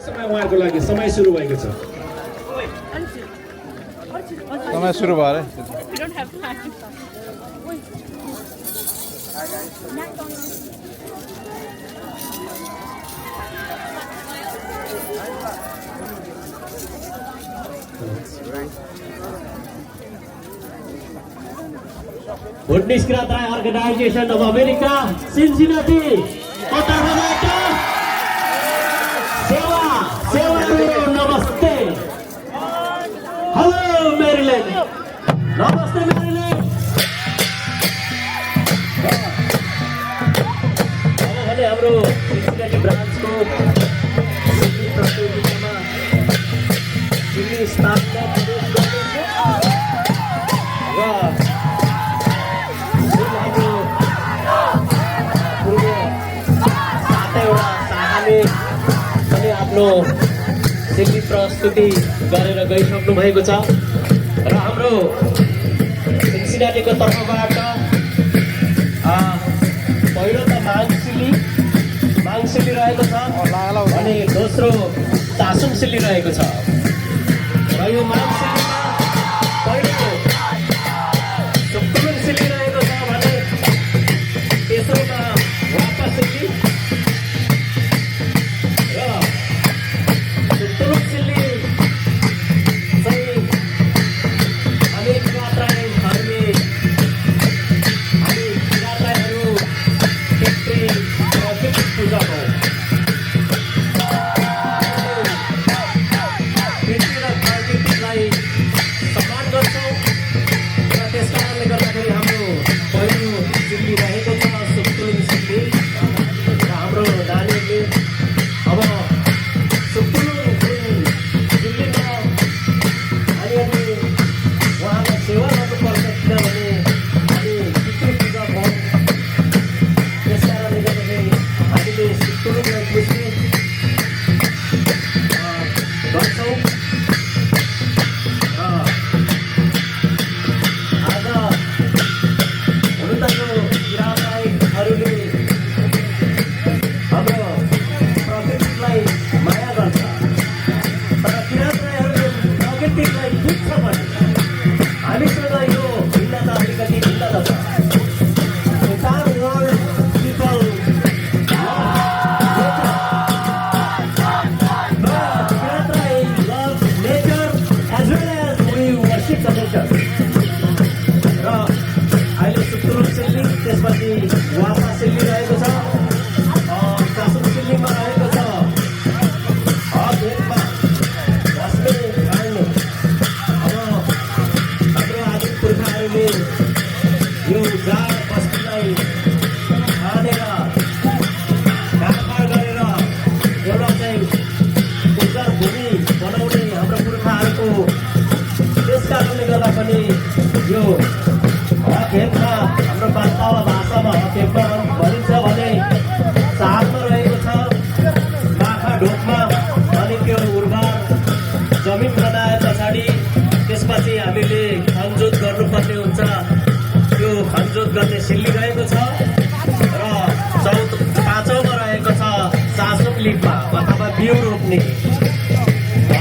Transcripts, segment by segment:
समय उहाँको लागि समय सुरु भएको छ। समय सुरु भयो अरे Bundesrat Organization of America, Cincinnati, तर्फबाट सेवा नमस्ते। हेलो मेरील्यान्ड, नमस्ते मेरील्यान्ड। अब भने हाम्रो सिन्सिनाटी ब्रान्चको सिडनी प्रतियोगितामा सिडनी स्थानमा प्रवेश गर्दैछ र पनि आफ्नो सिडनी प्रस्तुति गरेर गइसक्नु भएको छ र हाम्रो सिन्सिनाटीको तर्फबाट पहिलो त माङसिली रहेको छ अनि दोस्रो चासुङसिली रहेको छ र यो माङसिलीमा पहिलो सुक्तुलुङसिली रहेको छ भने तेस्रोमा वापासिली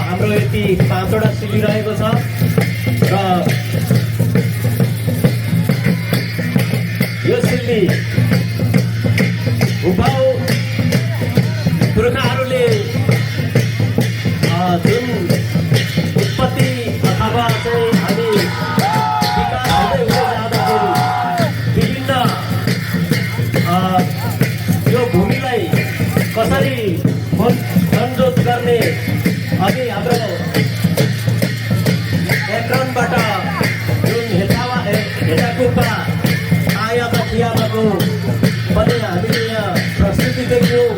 हाम्रो यति 5वटा सिली रहेको छ र यो सिली उभाउ पुर्खाहरूले जुन उत्पत्ति अथवा चाहिँ हामी विकास हुँदै जाँदाखेरि विभिन्न यो भूमिलाई कसरी संजोत गर्ने अघि हाम्रो एक्रनबाट जुन हेटाकुपा आयामा थियामाको पनि हामीले यहाँ प्रस्तुति देख्यौँ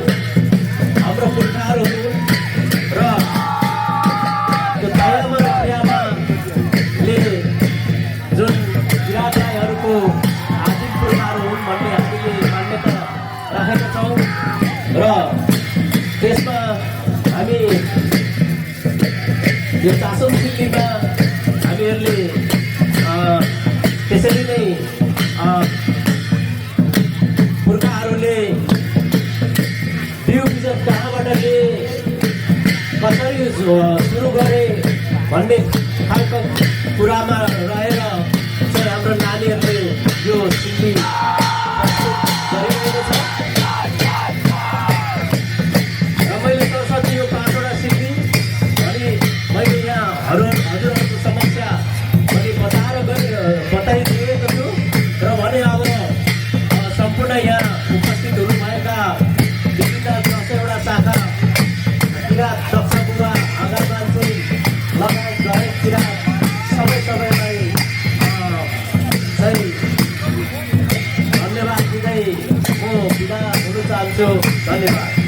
हाम्रो पुर्खाहरू र त्यो आयामा र थियामाले जुन किराँत राईहरूको आदिम पुर्खाहरू हुन् भन्ने हामीले मान्यता राखेका छौँ र त्यसमा हामी यो चासोङ सिल्लीमा हामीहरूले त्यसरी नै पुर्खाहरूले बिउ बिजन कहाँबाट लिए भन्ने खालको कुरामा रहेर चाहिँ हाम्रो नानीहरूले यो सिल्ली प्रस्तुत गरिरहेको छ र मैले सरस्वती यो 5वटा सिल्ली अनि मैले यहाँ हजुरहरूको समस्या मैले बताइदिएको छु र भने अब सम्पूर्ण यहाँ उपस्थित हुनुभएका विभिन्न 10वटा शाखा किराँत दक्ष बुबा आगामान्छे लगायत गणेश किराँत सबैलाई चाहिँ धन्यवाद दिँदै म बिदा हुन चाहन्छु। धन्यवाद।